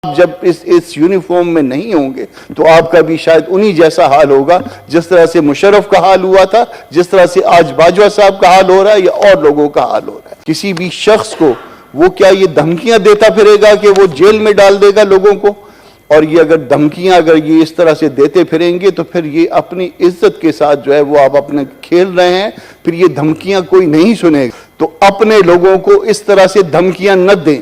جب اس یونیفارم میں نہیں ہوں گے تو آپ کا بھی شاید انہی جیسا حال ہوگا جس طرح سے مشرف کا حال ہوا تھا، جس طرح سے آج باجوہ صاحب کا حال ہو رہا ہے یا اور لوگوں کا حال ہو رہا ہے۔ کسی بھی شخص کو وہ کیا یہ دھمکیاں دیتا پھرے گا کہ وہ جیل میں ڈال دے گا لوگوں کو؟ اور یہ اگر دھمکیاں اگر یہ اس طرح سے دیتے پھریں گے تو پھر یہ اپنی عزت کے ساتھ جو ہے وہ آپ اپنے کھیل رہے ہیں، پھر یہ دھمکیاں کوئی نہیں سنے گا۔ تو اپنے لوگوں کو اس طرح سے دھمکیاں نہ دیں۔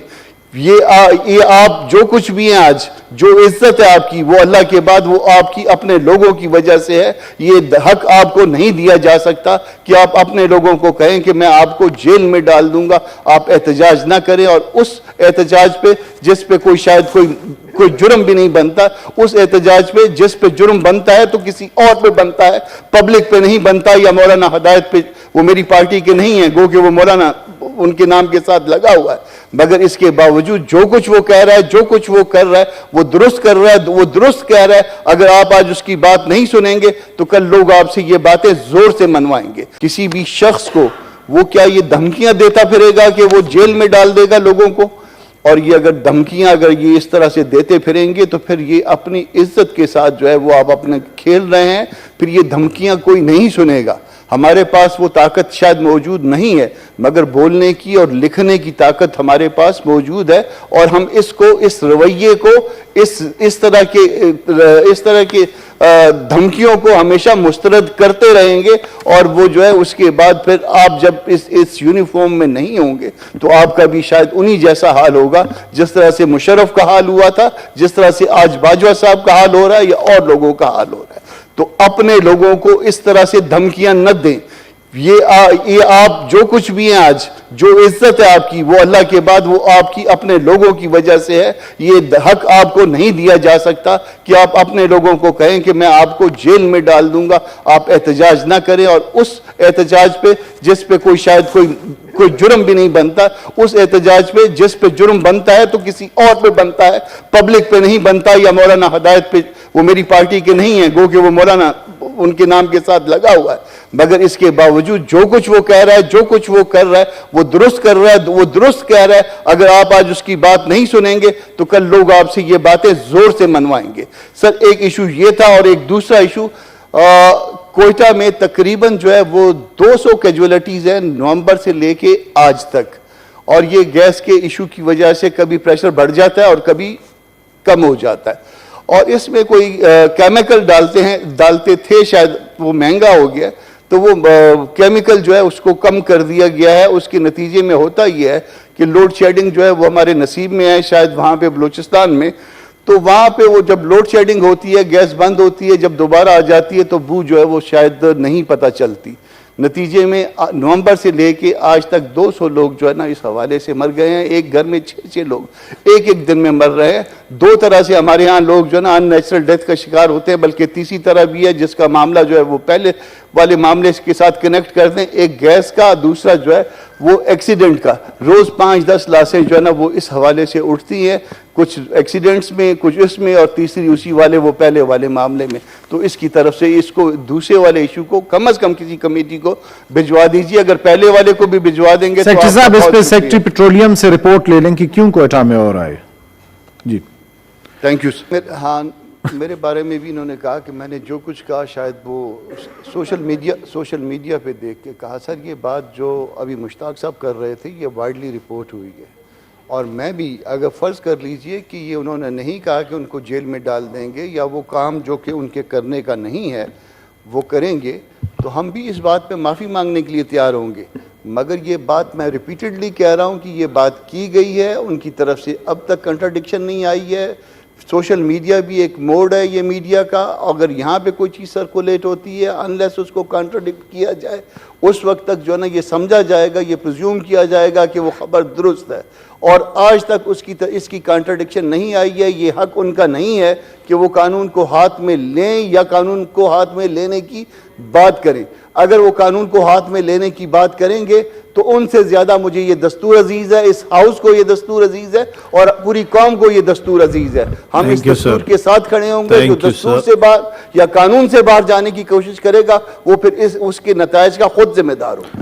یہ آپ جو کچھ بھی ہیں آج، جو عزت ہے آپ کی، وہ اللہ کے بعد وہ آپ کی اپنے لوگوں کی وجہ سے ہے۔ یہ حق آپ کو نہیں دیا جا سکتا کہ آپ اپنے لوگوں کو کہیں کہ میں آپ کو جیل میں ڈال دوں گا۔ آپ احتجاج نہ کریں، اور اس احتجاج پہ جس پہ کوئی شاید کوئی جرم بھی نہیں بنتا، اس احتجاج پہ جس پہ جرم بنتا ہے تو کسی اور پہ بنتا ہے، پبلک پہ نہیں بنتا۔ یا مولانا ہدایت پہ، وہ میری پارٹی کے نہیں ہیں، گو کہ وہ مولانا ان کے نام کے ساتھ لگا ہوا ہے، مگر اس کے باوجود جو کچھ وہ کہہ رہا ہے، جو کچھ وہ کر رہا ہے، وہ درست کر رہا ہے، وہ درست کہہ رہا ہے۔ اگر آپ آج اس کی بات نہیں سنیں گے تو کل لوگ آپ سے یہ باتیں زور سے منوائیں گے۔ کسی بھی شخص کو وہ کیا یہ دھمکیاں دیتا پھرے گا کہ وہ جیل میں ڈال دے گا لوگوں کو؟ اور یہ اگر دھمکیاں اگر یہ اس طرح سے دیتے پھریں گے تو پھر یہ اپنی عزت کے ساتھ جو ہے وہ آپ اپنے کھیل رہے ہیں، پھر یہ دھمکیاں کوئی نہیں سنے گا۔ ہمارے پاس وہ طاقت شاید موجود نہیں ہے، مگر بولنے کی اور لکھنے کی طاقت ہمارے پاس موجود ہے، اور ہم اس رویے کو اس طرح کے دھمکیوں کو ہمیشہ مسترد کرتے رہیں گے۔ اور وہ جو ہے اس کے بعد پھر آپ جب اس یونیفارم میں نہیں ہوں گے تو آپ کا بھی شاید انہی جیسا حال ہوگا جس طرح سے مشرف کا حال ہوا تھا، جس طرح سے آج باجوہ صاحب کا حال ہو رہا ہے یا اور لوگوں کا حال ہو رہا ہے۔ تو اپنے لوگوں کو اس طرح سے دھمکیاں نہ دیں۔ یہ آپ جو کچھ بھی ہیں آج، جو عزت ہے آپ کی، وہ اللہ کے بعد وہ آپ کی اپنے لوگوں کی وجہ سے ہے۔ یہ حق آپ کو نہیں دیا جا سکتا کہ آپ اپنے لوگوں کو کہیں کہ میں آپ کو جیل میں ڈال دوں گا۔ آپ احتجاج نہ کریں، اور اس احتجاج پہ جس پہ کوئی شاید کوئی جرم بھی نہیں بنتا، اس احتجاج پہ جس پہ جرم بنتا ہے تو کسی اور پہ بنتا ہے، پبلک پہ نہیں بنتا۔ یا مولانا ہدایت پہ، وہ میری پارٹی کے نہیں ہیں، گو کہ وہ مولانا ان کے نام کے ساتھ لگا ہوا ہے، مگر اس کے باوجود جو کچھ وہ کہہ رہا ہے، جو کچھ وہ کر رہا ہے، وہ درست کر رہا ہے، وہ درست کہہ رہا ہے۔ اگر آپ آج اس کی بات نہیں سنیں گے تو کل لوگ آپ سے یہ باتیں زور سے منوائیں گے۔ سر، ایک ایشو یہ تھا، اور ایک دوسرا ایشو کوئٹہ میں تقریباً جو ہے وہ 200 کیجولیٹیز ہیں نومبر سے لے کے آج تک، اور یہ گیس کے ایشو کی وجہ سے کبھی پریشر بڑھ جاتا ہے اور کبھی کم ہو جاتا ہے۔ اور اس میں کوئی کیمیکل ڈالتے تھے، شاید وہ مہنگا ہو گیا، تو وہ کیمیکل جو ہے اس کو کم کر دیا گیا ہے۔ اس کے نتیجے میں ہوتا یہ ہے کہ لوڈ شیڈنگ جو ہے وہ ہمارے نصیب میں ہے، شاید وہاں پہ بلوچستان میں، تو وہاں پہ وہ جب لوڈ شیڈنگ ہوتی ہے، گیس بند ہوتی ہے، جب دوبارہ آ جاتی ہے تو بو جو ہے وہ شاید نہیں پتہ چلتی۔ نتیجے میں نومبر سے لے کے آج تک 200 لوگ جو ہے نا اس حوالے سے مر گئے ہیں۔ ایک گھر میں 6 لوگ ایک دن میں مر رہے ہیں۔ 2 طرح سے ہمارے ہاں لوگ جو ہے نا ان نیچرل ڈیتھ کا شکار ہوتے ہیں، بلکہ تیسری طرح بھی ہے جس کا معاملہ جو ہے وہ پہلے والے معاملے کے ساتھ کنیکٹ کرتے ہیں، ایک گیس کا، دوسرا جو ہے وہ ایکسیڈنٹ کا۔ روز 5-10 لاشیں جو ہے نا وہ اس حوالے سے اٹھتی ہیں، کچھ ایکسیڈنٹس میں، کچھ اس میں، اور تیسری اسی والے وہ پہلے والے معاملے میں۔ تو اس کی طرف سے اس کو دوسرے والے ایشو کو کم از کم کسی کمیٹی کو بھجوا دیجیے۔ اگر پہلے والے کو بھی بھجوا دیں گے تو سیکٹری صاحب اس پہ سیکٹری پیٹرولیم سے رپورٹ لے لیں کہ کیوں کوئٹہ میں ہو رہا ہے۔ جی تھینک یو۔ ہاں، میرے بارے میں بھی انہوں نے کہا کہ میں نے جو کچھ کہا شاید وہ سوشل میڈیا پہ دیکھ کے کہا۔ سر، یہ بات جو ابھی مشتاق صاحب کر رہے تھے یہ وائڈلی رپورٹ ہوئی ہے، اور میں بھی اگر فرض کر لیجئے کہ یہ انہوں نے نہیں کہا کہ ان کو جیل میں ڈال دیں گے، یا وہ کام جو کہ ان کے کرنے کا نہیں ہے وہ کریں گے، تو ہم بھی اس بات پہ معافی مانگنے کے لیے تیار ہوں گے۔ مگر یہ بات میں ریپیٹڈلی کہہ رہا ہوں کہ یہ بات کی گئی ہے، ان کی طرف سے اب تک کنٹراڈکشن نہیں آئی ہے۔ سوشل میڈیا بھی ایک موڈ ہے یہ میڈیا کا، اگر یہاں پہ کوئی چیز سرکولیٹ ہوتی ہے، انلیس اس کو کنٹراڈکٹ کیا جائے، اس وقت تک جو ہے نا یہ سمجھا جائے گا، یہ پرزیوم کیا جائے گا کہ وہ خبر درست ہے۔ اور آج تک اس کی کنٹراڈکشن نہیں آئی ہے۔ یہ حق ان کا نہیں ہے کہ وہ قانون کو ہاتھ میں لیں یا قانون کو ہاتھ میں لینے کی بات کریں۔ اگر وہ قانون کو ہاتھ میں لینے کی بات کریں گے تو ان سے زیادہ مجھے یہ دستور عزیز ہے، اس ہاؤس کو یہ دستور عزیز ہے، اور پوری قوم کو یہ دستور عزیز ہے۔ ہم اس دستور کے ساتھ کھڑے ہوں گے۔ جو دستور سے باہر یا قانون سے باہر جانے کی کوشش کرے گا وہ پھر اس کے نتائج کا خود ذمہ دار ہوگا۔